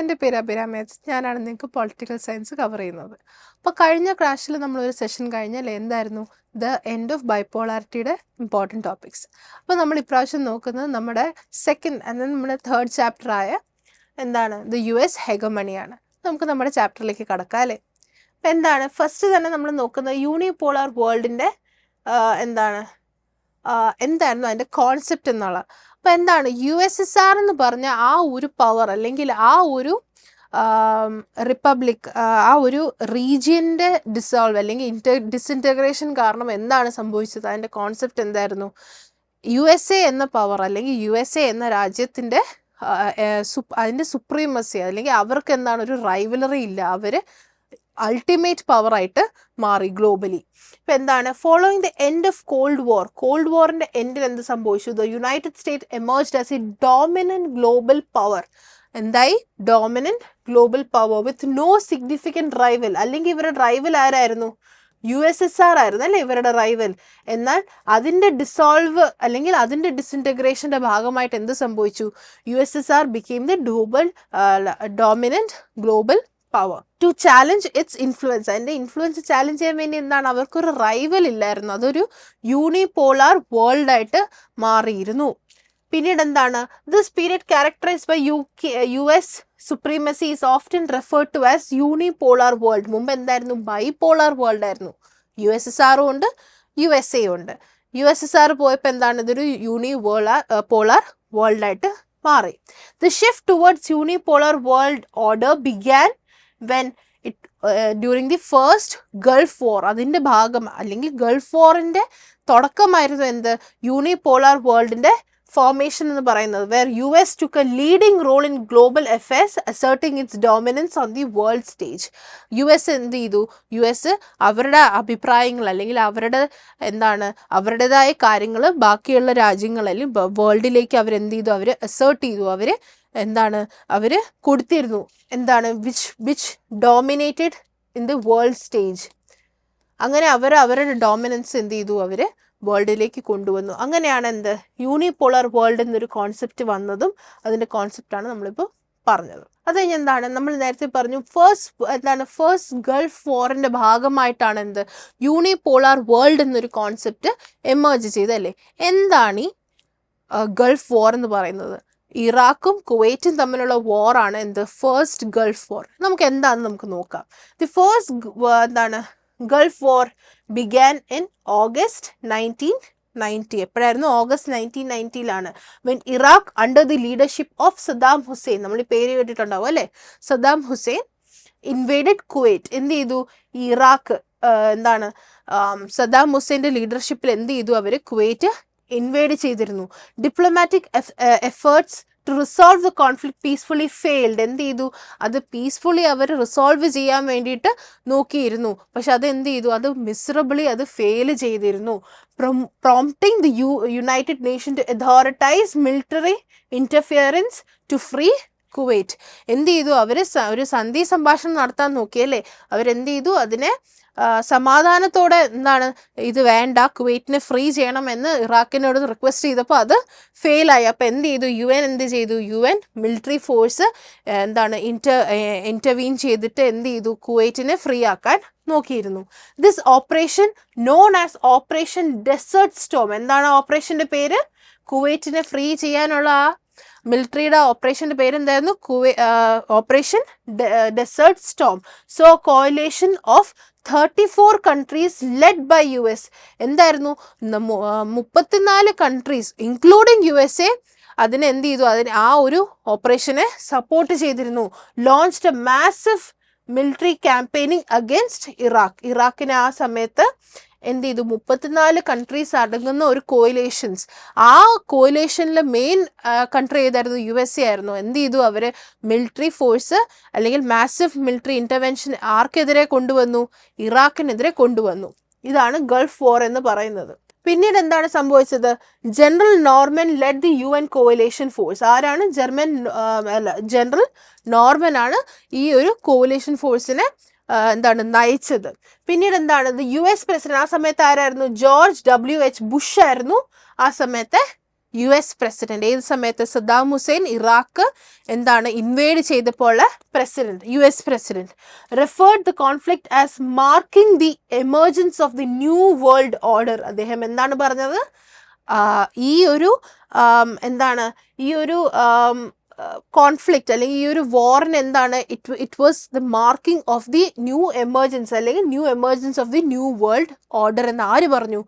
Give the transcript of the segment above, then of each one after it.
എൻ്റെ പേര് അഭിരാമേജ്. ഞാനാണ് നിങ്ങൾക്ക് പൊളിറ്റിക്കൽ സയൻസ് കവർ ചെയ്യുന്നത്. അപ്പോൾ കഴിഞ്ഞ ക്ലാസ്സിൽ നമ്മളൊരു സെഷൻ കഴിഞ്ഞാൽ എന്തായിരുന്നു ദ എൻഡ് ഓഫ് ബൈപോളാരിറ്റിയുടെ ഇമ്പോർട്ടൻറ്റ് ടോപ്പിക്സ്. അപ്പോൾ നമ്മൾ ഇപ്രാവശ്യം നോക്കുന്നത് നമ്മുടെ സെക്കൻഡ് നമ്മുടെ തേർഡ് ചാപ്റ്ററായ എന്താണ് ദ US ഹെഗമണിയാണ്. നമുക്ക് നമ്മുടെ ചാപ്റ്ററിലേക്ക് കടക്കാം അല്ലേ. അപ്പോൾ എന്താണ് ഫസ്റ്റ് തന്നെ നമ്മൾ നോക്കുന്നത് യൂണിപോളാർ വേൾഡിൻ്റെ എന്തായിരുന്നു അതിൻ്റെ കോൺസെപ്റ്റ് എന്നുള്ള. അപ്പോൾ എന്താണ് USSR എന്ന് പറഞ്ഞ ആ ഒരു പവർ അല്ലെങ്കിൽ ആ ഒരു റിപ്പബ്ലിക് ആ ഒരു റീജിയൻ്റെ ഡിസോൾവ് അല്ലെങ്കിൽ ഡിസിൻറ്റഗ്രേഷൻ കാരണം എന്താണ് സംഭവിച്ചത്, അതിൻ്റെ കോൺസെപ്റ്റ് എന്തായിരുന്നു? USA എന്ന പവർ അല്ലെങ്കിൽ USA എന്ന രാജ്യത്തിൻ്റെ അതിൻ്റെ സുപ്രീമസി അല്ലെങ്കിൽ അവർക്ക് എന്താണ് ഒരു റൈവലറി ഇല്ല, അവർ അൾട്ടിമേറ്റ് പവറായിട്ട് മാറി ഗ്ലോബലി. ഇപ്പം എന്താണ് following the end of cold വാറിൻ്റെ എൻഡിൽ എന്ത് സംഭവിച്ചു? The United State emerged as a dominant global power. എന്തായി? Dominant global power with no significant rival. അല്ലെങ്കിൽ ഇവരുടെ റൈവൽ ആരായിരുന്നു? USSR ആയിരുന്നു അല്ലേ ഇവരുടെ റൈവൽ. എന്നാൽ അതിൻ്റെ ഡിസോൾവ് അല്ലെങ്കിൽ അതിൻ്റെ ഡിസിൻറ്റഗ്രേഷൻ്റെ ഭാഗമായിട്ട് എന്ത് സംഭവിച്ചു? USSR became the dominant global power to challenge its influence. അതിൻ്റെ ഇൻഫ്ലുവൻസ് ചാലഞ്ച് ചെയ്യാൻ വേണ്ടി എന്താണ്, അവർക്കൊരു റൈവൽ ഇല്ലായിരുന്നു, അതൊരു യൂണിപോളാർ വേൾഡ് ആയിട്ട് മാറിയിരുന്നു. പിന്നീട് എന്താണ്, this period characterised by US supremacy is often referred to as unipolar world. മുമ്പ് എന്തായിരുന്നു? ബൈപോളാർ വേൾഡ് ആയിരുന്നു. USSR ഉണ്ട്, USA ഉണ്ട്. USSR പോയപ്പോൾ എന്താണ്, ഇതൊരു പോളാർ വേൾഡ് ആയിട്ട് മാറി. The shift towards unipolar world order began when during the first Gulf War. അതിൻ്റെ ഭാഗം അല്ലെങ്കിൽ ഗൾഫ് വാറിൻ്റെ തുടക്കമായിരുന്നു എന്ത്? യൂണിപോളാർ വേൾഡിൻ്റെ ഫോർമേഷൻ എന്ന് പറയുന്നത്. Where US took a leading role in global affairs, asserting its dominance on the world stage. US എന്ത് ചെയ്തു? US അവരുടെ അഭിപ്രായങ്ങൾ അല്ലെങ്കിൽ അവരുടേതായ കാര്യങ്ങൾ ബാക്കിയുള്ള രാജ്യങ്ങളിൽ വേൾഡിലേക്ക് അവരെന്ത് ചെയ്തു? അവർ അസേർട്ട് ചെയ്തു, അവർ കൊടുത്തിരുന്നു. Which dominated in the world stage. അങ്ങനെ അവരുടെ ഡോമിനൻസ് എന്ത് ചെയ്തു? അവർ വേൾഡിലേക്ക് കൊണ്ടുവന്നു. അങ്ങനെയാണ് യൂണിപോളാർ വേൾഡ് എന്നൊരു കോൺസെപ്റ്റ് വന്നതും അതിൻ്റെ കോൺസെപ്റ്റാണ് നമ്മളിപ്പോൾ പറഞ്ഞത്. അത് കഴിഞ്ഞ് നമ്മൾ നേരത്തെ പറഞ്ഞു ഫസ്റ്റ് ഗൾഫ് വാറിൻ്റെ ഭാഗമായിട്ടാണ് യൂണിപോളാർ വേൾഡ് എന്നൊരു കോൺസെപ്റ്റ് എമേർജ് ചെയ്തല്ലേ. എന്താണ് ഈ ഗൾഫ് വാർ എന്ന് പറയുന്നത്? ഇറാഖും കുവൈറ്റും തമ്മിലുള്ള വാറാണ് ഫസ്റ്റ് ഗൾഫ് വാർ. നമുക്ക് എന്താണെന്ന് നമുക്ക് നോക്കാം. The first gulf war began in August 1990. എപ്പോഴായിരുന്നു? August 1990 when Iraq under the leadership of Saddam Hussein, നമ്മൾ ഈ പേര് കേട്ടിട്ടുണ്ടാവും അല്ലേ, സദ്ദാം ഹുസൈൻ ഇൻവേഡഡ് കുവൈറ്റ്. എന്ത് ചെയ്തു? ഇറാഖ് സദ്ദാം ഹുസൈൻ്റെ ലീഡർഷിപ്പിൽ എന്ത് ചെയ്തു? അവർ കുവൈറ്റ് ഇൻവേഡ് ചെയ്തിരുന്നു. Diplomatic efforts to resolve the conflict peacefully failed. എന്ത് ചെയ്തു? അത് പീസ്ഫുള്ളി അവർ റിസോൾവ് ചെയ്യാൻ വേണ്ടിയിട്ട് നോക്കിയിരുന്നു, പക്ഷെ അത് എന്ത് ചെയ്തു? അത് മിസറബിളി അത് ഫെയിൽ ചെയ്തിരുന്നു. Prompting the United Nation to authorise military interference to free Kuwait. എന്ത് ചെയ്തു? അവർ ഒരു സന്ധി സംഭാഷണം നടത്താൻ നോക്കിയല്ലേ. അവരെന്ത് ചെയ്തു? അതിനെ സമാധാനത്തോടെ ഇത് വേണ്ട, കുവൈറ്റിനെ ഫ്രീ ചെയ്യണമെന്ന് ഇറാഖിനോട് റിക്വസ്റ്റ് ചെയ്തപ്പോൾ അത് ഫെയിലായി. അപ്പോൾ എന്ത് ചെയ്തു? UN മിലിറ്ററി ഫോഴ്സ് ഇൻ്റർവീൻ ചെയ്തിട്ട് എന്ത് ചെയ്തു? കുവൈറ്റിനെ ഫ്രീ ആക്കാൻ നോക്കിയിരുന്നു. This operation known as operation desert storm. എന്താണ് ഓപ്പറേഷൻ്റെ പേര്? കുവൈറ്റിനെ ഫ്രീ ചെയ്യാനുള്ള ആ മിലിറ്ററിയുടെ ഓപ്പറേഷൻ്റെ പേര് എന്തായിരുന്നു? Operation desert storm. സോ കോalition of 34 countries led by US. എന്തായിരുന്നു? 34 കൺട്രീസ് ഇൻക്ലൂഡിങ് USA അതിനെ എന്ത് ചെയ്തു? ആ ഒരു ഓപ്പറേഷനെ സപ്പോർട്ട് ചെയ്തിരുന്നു. Launched a massive military campaigning against ഇറാഖിനെ ആ സമയത്ത് എന്ത് ചെയ്തു? 34 കൺട്രീസ് അടങ്ങുന്ന ഒരു കോയിലേഷൻസ്. ആ കോയിലേഷനിലെ മെയിൻ കൺട്രി ഏതായിരുന്നു? USA ആയിരുന്നു. എന്ത് ചെയ്തു? അവർ മിലിറ്ററി ഫോഴ്സ് അല്ലെങ്കിൽ മാസീവ് മിലിറ്ററി ഇൻ്റർവെൻഷൻ ആർക്കെതിരെ കൊണ്ടുവന്നു? ഇറാഖിനെതിരെ കൊണ്ടുവന്നു. ഇതാണ് ഗൾഫ് വാർ എന്ന് പറയുന്നത്. പിന്നീട് എന്താണ് സംഭവിച്ചത്? General Norman led the UN coalition force. ആരാണ്? ജനറൽ നോർമൻ ആണ് ഈ ഒരു കോയിലേഷൻ ഫോഴ്സിനെ നയിച്ചത്. പിന്നീട് US പ്രസിഡന്റ് ആ സമയത്ത് ആരായിരുന്നു? George W.H. ബുഷ് ആയിരുന്നു ആ സമയത്തെ US പ്രസിഡന്റ്. ഏത് സമയത്ത്? സദ്ദാം ഹുസൈൻ ഇറാഖ് എന്താണ് ഇൻവേഡ് ചെയ്തപ്പോൾ president, US president, referred the conflict as marking the emergence of the new world order. അദ്ദേഹം എന്താണ് പറഞ്ഞത്? ഈ ഒരു എന്താണ് ഈ ഒരു കോൺഫ്ലിക്റ്റ് അല്ലെങ്കിൽ ഈ ഒരു വാറിന് എന്താണ്? It was the marking of the new emergence അല്ലെങ്കിൽ new emergence of the new world order എന്ന് ആര് പറഞ്ഞു?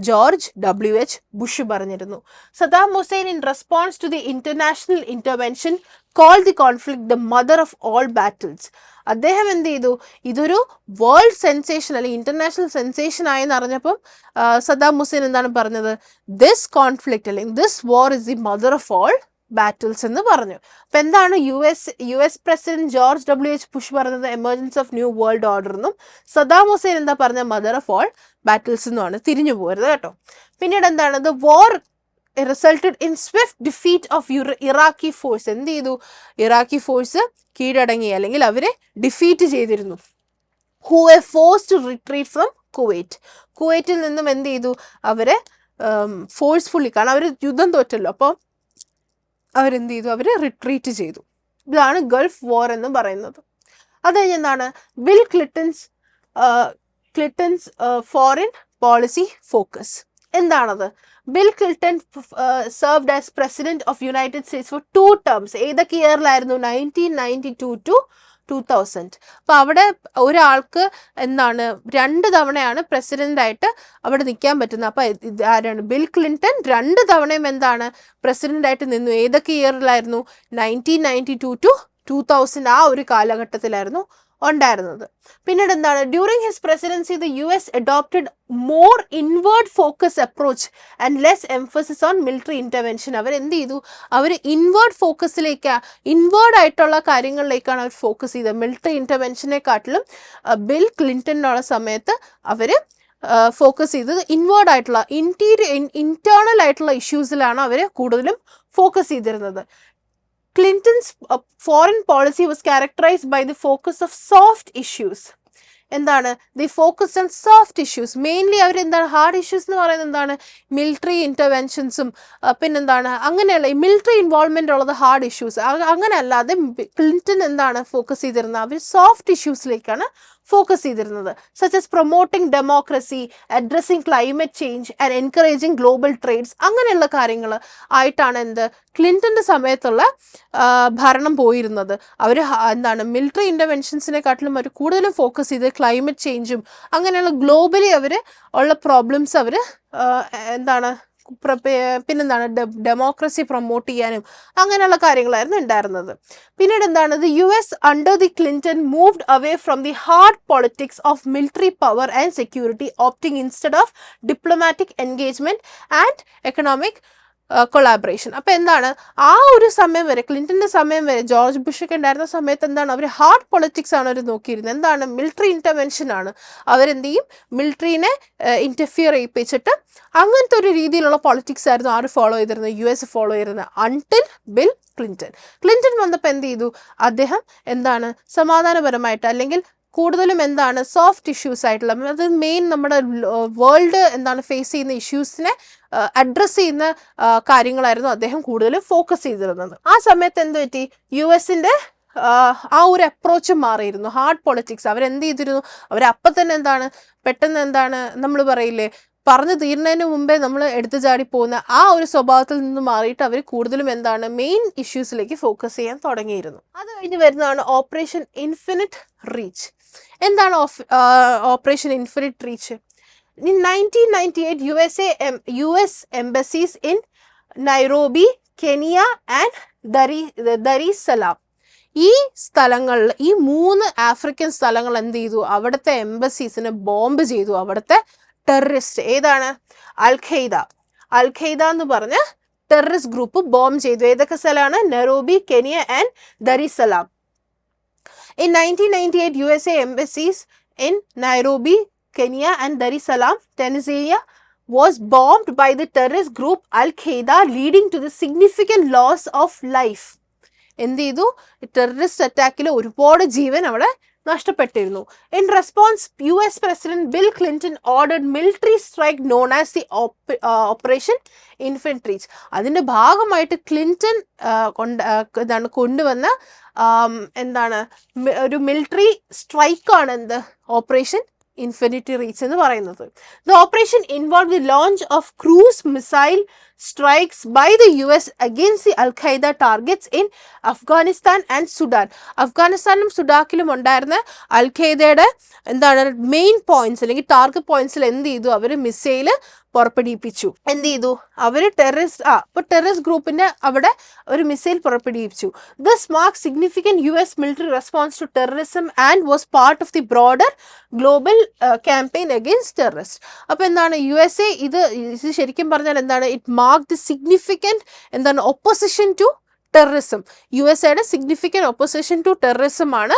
George W.H. ബുഷ് പറഞ്ഞിരുന്നു. Saddam Hussein in response to the international intervention call the conflict the mother of all battles. അദ്ദേഹം എന്ത് ചെയ്തു? ഇതൊരു world sensation അല്ലെങ്കിൽ ഇന്റർനാഷണൽ സെൻസേഷൻ ആയെന്ന് അറിഞ്ഞപ്പം സദ്ദാം ഹുസൈൻ എന്താണ് പറഞ്ഞത്? ദിസ് കോൺഫ്ലിക്റ്റ് അല്ലെങ്കിൽ this war is the mother of all battles എന്ന് പറഞ്ഞു. അപ്പൊ എന്താണ് US president George W.H. Bush പറഞ്ഞത്? Emergence of new world order എന്നും സദ്ദാം ഹുസൈൻ എന്താ പറഞ്ഞ? മദർ ഓഫ് ഓൾ ബാറ്റിൽസ് എന്നുമാണ്. തിരിഞ്ഞു പോരുത് കേട്ടോ. പിന്നീട് എന്താണ്? The war resulted in swift defeat of Iraqi force. എന്ത് ചെയ്തു? ഇറാഖി ഫോഴ്സ് കീഴടങ്ങി അല്ലെങ്കിൽ അവരെ ഡിഫീറ്റ് ചെയ്തിരുന്നു. Who were forced to retreat from Kuwait. കുവൈറ്റിൽ നിന്നും എന്ത് ചെയ്തു? അവരെ ഫോഴ്സ്ഫുള്ളി, കാരണം അവർ യുദ്ധം തോറ്റല്ലോ, അപ്പോൾ അവരെന്ത് ചെയ്തു? അവർ റിട്രീറ്റ് ചെയ്തു. ഇതാണ് ഗൾഫ് വാർ എന്ന് പറയുന്നത്. അത് കഴിഞ്ഞ് എന്താണ്? Bill Clinton's foreign policy focus. എന്താണത്? Bill Clinton served as president of United States for 2 terms. ഏതൊക്കെ ഇയറിലായിരുന്നു? 1992 to 2000. അപ്പോൾ അവിടെ ഒരാൾക്ക് എന്താണ് 2 തവണയാണ് പ്രസിഡൻ്റായിട്ട് അവിടെ നിൽക്കാൻ പറ്റുന്നത്. അപ്പോൾ ആരാണ്? ബിൽ ക്ലിന്റൺ 2 തവണയും എന്താണ് പ്രസിഡൻ്റായിട്ട് നിന്നു. ഏതൊക്കെ ഇയറിലായിരുന്നു? 1992 to 2000 ആ ഒരു കാലഘട്ടത്തിലായിരുന്നു ഉണ്ടായിരുന്നത്. പിന്നീട് എന്താണ്? During his presidency the US adopted more inward focus approach and less emphasis on military intervention. അവർ എന്ത് ചെയ്തു? അവർ ഇൻവേർഡ് ഫോക്കസിലേക്ക്, ഇൻവേർഡ് ആയിട്ടുള്ള കാര്യങ്ങളിലേക്കാണ് അവർ ഫോക്കസ് ചെയ്തത്. മിലിറ്ററി ഇന്റർവെൻഷനെക്കാട്ടിലും ബിൽ ക്ലിന്റണിനുള്ള സമയത്ത് അവർ ഫോക്കസ് ചെയ്തത് ഇൻവേർഡ് ആയിട്ടുള്ള ഇന്റേണൽ ആയിട്ടുള്ള ഇഷ്യൂസിലാണ് അവർ കൂടുതലും ഫോക്കസ് ചെയ്തിരുന്നത്. Clinton's foreign policy was characterized by the focus of soft issues. എന്താണ്? The focus on soft issues. Mainly അവരെന്താണ്? ഹാർഡ് ഇഷ്യൂസ് എന്ന് പറയുന്നത് എന്താണ്? മിലിറ്ററി ഇൻ്റർവെൻഷൻസും പിന്നെന്താണ് അങ്ങനെയുള്ള മിലിറ്ററി ഇൻവോൾവ്മെൻ്റ് ഉള്ളത് ഹാർഡ് ഇഷ്യൂസ്. അങ്ങനെ അല്ലാതെ ക്ലിന്റൺ എന്താണ് ഫോക്കസ് ചെയ്തിരുന്നത്? അവർ സോഫ്റ്റ് ഇഷ്യൂസിലേക്കാണ് ഫോക്കസ് ചെയ്തിരുന്നത്. Such as promoting democracy, addressing climate change and encouraging global trades, അങ്ങനെയുള്ള കാര്യങ്ങൾ ആയിട്ടാണ് എന്ത് ക്ലിന്റൻ്റെ സമയത്തുള്ള ഭരണം പോയിരുന്നത്. അവർ എന്താണ് മിലിറ്ററി ഇൻ്റർവെൻഷൻസിനെക്കാട്ടിലും അവർ കൂടുതലും ഫോക്കസ് ചെയ്ത് ക്ലൈമറ്റ് ചേഞ്ചും അങ്ങനെയുള്ള ഗ്ലോബലി അവർ ഉള്ള പ്രോബ്ലംസ് അവർ എന്താണ് പിന്നെന്താണ് ഡെമോക്രസി പ്രൊമോട്ട് ചെയ്യാനും അങ്ങനെയുള്ള കാര്യങ്ങളായിരുന്നു ഉണ്ടായിരുന്നത്. പിന്നീട് എന്താണ്? The US under the Clinton moved away from the hard politics of military power and security, opting instead of diplomatic engagement and economic collaboration. അപ്പോൾ എന്താണ്? ആ ഒരു സമയം വരെ, ക്ലിന്റൻ്റെ സമയം വരെ, ജോർജ് ബുഷൊക്കെ ഉണ്ടായിരുന്ന സമയത്ത് എന്താണ്? അവർ ഹാർഡ് പൊളിറ്റിക്സ് ആണ് അവർ നോക്കിയിരുന്നത്. എന്താണ്? മിലിറ്ററി ഇൻ്റർവെൻഷൻ ആണ്. അവരെന്ത് ചെയ്യും? മിലിറ്ററിനെ ഇൻ്റർഫിയർ ചെയ്യിപ്പിച്ചിട്ട് അങ്ങനത്തെ ഒരു രീതിയിലുള്ള പൊളിറ്റിക്സ് ആയിരുന്നു ആര് ഫോളോ ചെയ്തിരുന്നത്? US ഫോളോ ചെയ്തിരുന്നത്. അൺടിൽ ബിൽ ക്ലിന്റൺ വന്നപ്പോൾ എന്ത് ചെയ്തു? അദ്ദേഹം എന്താണ് സമാധാനപരമായിട്ട് അല്ലെങ്കിൽ കൂടുതലും എന്താണ് സോഫ്റ്റ് ഇഷ്യൂസ് ആയിട്ടുള്ള, അത് മെയിൻ നമ്മുടെ വേൾഡ് എന്താണ് ഫേസ് ചെയ്യുന്ന ഇഷ്യൂസിനെ അഡ്രസ്സ് ചെയ്യുന്ന കാര്യങ്ങളായിരുന്നു അദ്ദേഹം കൂടുതലും ഫോക്കസ് ചെയ്തിരുന്നത്. ആ സമയത്ത് എന്ത് പറ്റി? US-ന്റെ ആ ഒരു അപ്രോച്ച് മാറിയിരുന്നു. ഹാർഡ് പൊളിറ്റിക്സ് അവരെന്ത് ചെയ്തിരുന്നു? അവരപ്പം തന്നെ എന്താണ് പെട്ടെന്ന് എന്താണ് നമ്മൾ പറയില്ലേ പറഞ്ഞു തീരുന്നതിന് മുമ്പേ നമ്മൾ എടുത്തു ചാടി പോകുന്ന ആ ഒരു സ്വഭാവത്തിൽ നിന്ന് മാറിയിട്ട് അവർ കൂടുതലും എന്താണ് മെയിൻ ഇഷ്യൂസിലേക്ക് ഫോക്കസ് ചെയ്യാൻ തുടങ്ങിയിരുന്നു. അത് കഴിഞ്ഞ് വരുന്നതാണ് ഓപ്പറേഷൻ ഇൻഫിനിറ്റ് റീച്ച്. എന്താണ് operation infinite reach? In 1998, US embassies in Nairobi, Kenya and Dar es Salaam, ഈ സ്ഥലങ്ങളിൽ, ഈ 3 ആഫ്രിക്കൻ സ്ഥലങ്ങൾ എന്ത് ചെയ്തു? അവിടുത്തെ എംബസീസിനെ ബോംബ് ചെയ്തു. അവിടുത്തെ ടെററിസ്റ്റ് ഏതാണ്? അൽ ഖയ്ദ എന്ന് പറഞ്ഞ ടെററിസ്റ്റ് ഗ്രൂപ്പ് ബോംബ് ചെയ്തു. ഏതൊക്കെ സ്ഥലമാണ്? Nairobi, Kenya and there es Salaam. In 1998, USA embassies in Nairobi, Kenya and Dar es Salaam, Tanzania was bombed by the terrorist group Al Qaeda, leading to the significant loss of life. എന്ത് ചെയ്തു? Terrorist അറ്റാക്കിൽ ഒരുപാട് ജീവൻ അവിടെ നഷ്ടപ്പെട്ടിരുന്നു. In response US president Bill Clinton ordered military strike known as the operation infantry reach. അതിൻ്റെ ഭാഗമായിട്ട് Clinton കൊണ്ടുവന്ന ഒരു മിലിറ്ററി സ്ട്രൈക്കാണ് എന്ത് ഓപ്പറേഷൻ ഇൻഫിനിറ്റി റീച്ച് എന്ന് പറയുന്നത്. The operation involve the launch of cruise missile strikes by the US against the al Qaeda targets in Afghanistan and Sudan. അഫ്ഗാനിസ്ഥാനിലും സുഡാക്കിലും ഉണ്ടായിരുന്ന അൽ-ഖൈദയുടെ മെയിൻ പോയിന്റ്സ് അല്ലെങ്കിൽ ടാർഗറ്റ് പോയിന്റ്സിൽ എന്ത് ചെയ്തു, അവർ മിസൈൽ പുറപ്പെടുവിപ്പിച്ചു. എന്ത് ചെയ്തു അവർ ടെററിസ്റ്റ് ഗ്രൂപ്പിന്റെ അവിടെ ഒരു മിസൈൽ പുറപ്പെടുവിപ്പിച്ചു. This mark significant US military response to terrorism and was part of the broader global campaign against terrorist. അപ്പോൾ എന്താണ് USA ഇത് ശരിക്കും പറഞ്ഞാൽ എന്താണ്, it mark the significant opposition to terrorism. USAയുടെ സിഗ്നിഫിക്കൻറ്റ് ഒപ്പോസിഷൻ ടു ടെററിസം ആണ്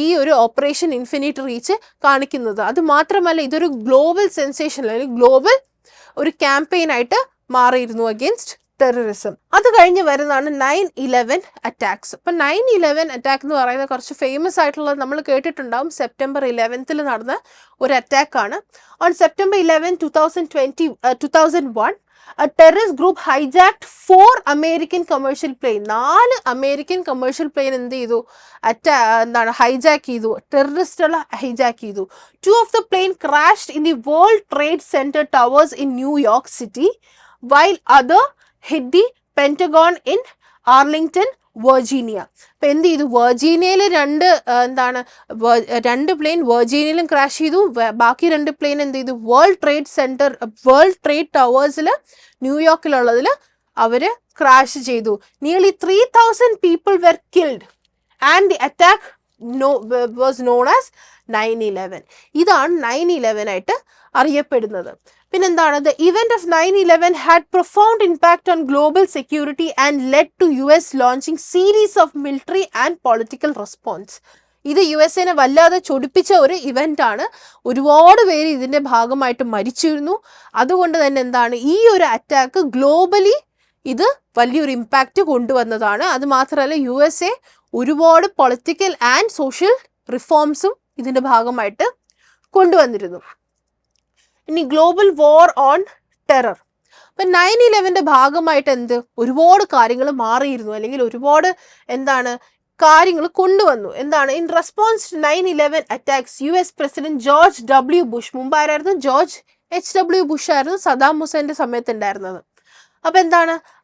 ഈ ഒരു ഓപ്പറേഷൻ ഇൻഫിനിറ്റി റീച്ച് കാണിക്കുന്നത്. അത് മാത്രമല്ല ഇതൊരു ഗ്ലോബൽ സെൻസേഷൻ അല്ലെങ്കിൽ ഗ്ലോബൽ ഒരു ക്യാമ്പയിനായിട്ട് മാറിയിരുന്നു അഗെയിൻസ്റ്റ് ടെററിസം. അത് കഴിഞ്ഞ് വരുന്നതാണ് 9/11 അറ്റാക്സ്. അപ്പം 9/11 അറ്റാക്ക് എന്ന് പറയുന്നത് കുറച്ച് ഫേമസ് ആയിട്ടുള്ളത് നമ്മൾ കേട്ടിട്ടുണ്ടാവും. September 11 നടന്ന ഒരു അറ്റാക്കാണ്. On September 11, 2001 a terrorist group hijacked 4 American commercial plane. 4 American commercial plane എന്ത് ചെയ്തു, ഹൈജാക്ക് ചെയ്തു, ടെററിസ്റ്റുകൾ ഹൈജാക്ക് ചെയ്തു. 2 of the plane crashed in the World Trade Center towers in New York City, while other hit the Pentagon in Arlington, Virginia. അപ്പം എന്ത് ചെയ്തു, വെർജീനിയയിൽ രണ്ട് plain വെർജീനിയയിലും crash ചെയ്തു. ബാക്കി 2 പ്ലെയിൻ എന്ത് ചെയ്തു, വേൾഡ് ട്രേഡ് ടവേഴ്സിൽ ന്യൂയോർക്കിലുള്ളതിൽ അവർ ക്രാഷ് ചെയ്തു. Nearly 3,000 people were killed and the attack was known as 9/11. ഇതാണ് 9/11 ആയിട്ട് അറിയപ്പെടുന്നത്. പിന്നെന്താണ്, the event of 9/11 had profound impact on global security and led to US launching series of military and political response. ഇത് USA വല്ലാതെ ചൊടിപ്പിച്ച ഒരു event ആണ്. ഒരുപാട് പേര് ഇതിന്റെ ഭാഗമായിട്ട് മരിച്ചിരുന്നു. അതുകൊണ്ട് തന്നെ എന്താണ്, ഈ ഒരു അറ്റാക്ക് ഗ്ലോബലി ഇത് വലിയൊരു ഇമ്പാക്റ്റ് കൊണ്ടുവന്നതാണ്. അത് മാത്രമല്ല USA ഒരുപാട് പൊളിറ്റിക്കൽ ആൻഡ് സോഷ്യൽ റിഫോംസും ഇതിന്റെ ഭാഗമായിട്ട് കൊണ്ടുവന്നിരുന്നു. ഇനി ഗ്ലോബൽ വാർ ഓൺ ടെറർ. അപ്പം 9/11 ഭാഗമായിട്ട് ഒരുപാട് കാര്യങ്ങൾ മാറിയിരുന്നു, അല്ലെങ്കിൽ ഒരുപാട് കാര്യങ്ങൾ കൊണ്ടുവന്നു. In response to 9/11 attacks US president George W. Bush, മുമ്പായിരുന്നു ജോർജ് H.W. ബുഷ് ആയിരുന്നു സദാം ഹുസൈൻ്റെ സമയത്ത് ഉണ്ടായിരുന്നത്. അപ്പം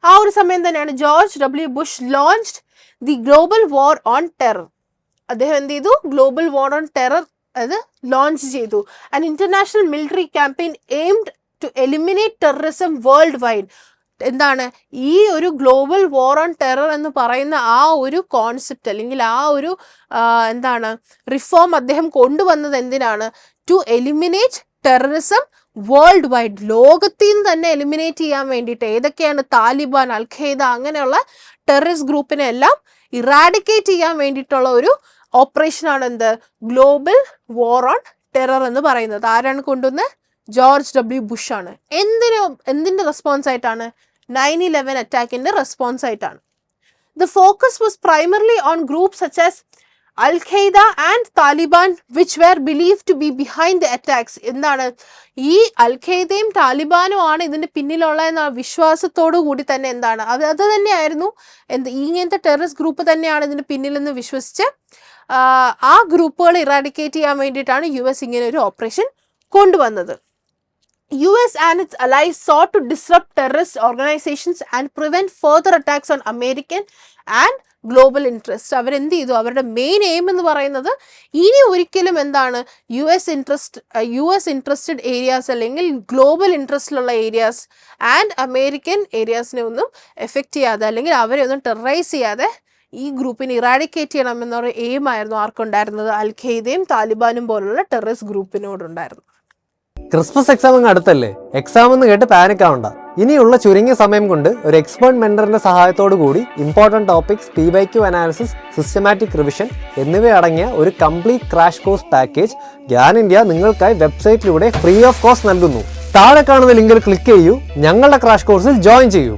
ആ ഒരു സമയം തന്നെയാണ് George W. Bush launched the global war on terror. അദ്ദേഹം എന്ത് ചെയ്തു, ഗ്ലോബൽ വാർ ഓൺ ടെറർ അത് ലോഞ്ച് ചെയ്തു. An international military campaign aimed to eliminate terrorism world wide. ഈ ഒരു ഗ്ലോബൽ വാർ ഓൺ ടെറർ എന്ന് പറയുന്ന ആ ഒരു കോൺസെപ്റ്റ് അല്ലെങ്കിൽ ആ ഒരു റിഫോം അദ്ദേഹം കൊണ്ടുവന്നത് എന്തിനാണ്, to eliminate terrorism world wide. ലോകത്തിൽ നിന്ന് തന്നെ എലിമിനേറ്റ് ചെയ്യാൻ വേണ്ടിയിട്ട് ഏതൊക്കെയാണ്, താലിബാൻ, അൽ-ഖൈദ അങ്ങനെയുള്ള ടെററിസ്റ്റ് ഗ്രൂപ്പിനെ എല്ലാം ഇറാഡിക്കേറ്റ് ചെയ്യാൻ വേണ്ടിയിട്ടുള്ള ഒരു ഓപ്പറേഷനാണ് ഗ്ലോബൽ വാർ ഓൺ ടെറർ എന്ന് പറയുന്നത്. ആരാണ് കൊണ്ടുവന്നത്, ജോർജ് W. ബുഷ് ആണ്. എന്തിന്റെ റെസ്പോൺസ് ആയിട്ടാണ്, 9/11 അറ്റാക്കിന്റെ റെസ്പോൺസ് ആയിട്ടാണ്. The focus was primarly on groups such as al Qaeda and Taliban which were believe to be behind the attacks. ഈ അൽ-ഖൈദയും താലിബാനും ആണ് ഇതിന്റെ പിന്നിലുള്ള എന്ന വിശ്വാസത്തോടു കൂടി തന്നെ അത് തന്നെയായിരുന്നു ഇങ്ങനത്തെ ടെററിസ്റ്റ് ഗ്രൂപ്പ് തന്നെയാണ് ഇതിന്റെ പിന്നിലെന്ന് വിശ്വസിച്ച് ആ ഗ്രൂപ്പുകൾ ഇറാഡിക്കേറ്റ് ചെയ്യാൻ വേണ്ടിയിട്ടാണ് US ഇങ്ങനെ ഒരു ഓപ്പറേഷൻ കൊണ്ടുവന്നത്. US and its allies sought to disrupt terrorist organizations and prevent further attacks on American and global interests. അവരെന്ത് ചെയ്തു, അവരുടെ മെയിൻ എയിം എന്ന് പറയുന്നത് ഇനി ഒരിക്കലും US ഇൻട്രസ്റ്റഡ് ഏരിയാസ് അല്ലെങ്കിൽ ഗ്ലോബൽ ഇൻട്രസ്റ്റിലുള്ള ഏരിയാസ് ആൻഡ് അമേരിക്കൻ ഏരിയാസിനെ ഒന്നും എഫക്റ്റ് ചെയ്യാതെ അല്ലെങ്കിൽ അവരെ ഒന്നും ടെററൈസ് ചെയ്യാതെ ഈ ഗ്രൂപ്പിനെ ഇറാഡിക്കേറ്റ് ചെയ്യണം എന്നൊരു എയിം ആയിരുന്നു ആർക്കുണ്ടായിരുന്നത്, അൽ-ഖൈദയും താലിബാനും പോലുള്ള ടെററിസ്റ്റ് ഗ്രൂപ്പിനോടുണ്ടായിരുന്നു. ക്രിസ്മസ് എക്സാം അങ്ങ് അടുത്തല്ലേ, എക്സാം എന്ന് കേട്ട് പാനിക് ആവണ്ട. ഇനിയുള്ള ചുരുങ്ങിയ സമയം കൊണ്ട് ഒരു എക്സ്പേർട്ട് മെന്ററിന്റെ സഹായത്തോടു കൂടി important topics, PYQ analysis, systematic revision എന്നിവയടങ്ങിയ ഒരു complete crash course package Gyan India നിങ്ങൾക്കായി വെബ്സൈറ്റിലൂടെ ഫ്രീ ഓഫ് കോസ്റ്റ് നൽകുന്നു. താഴെ കാണുന്ന ലിങ്കിൽ ക്ലിക്ക് ചെയ്യൂ, ഞങ്ങളുടെ ക്രാഷ് കോഴ്സിൽ ജോയിൻ ചെയ്യൂ.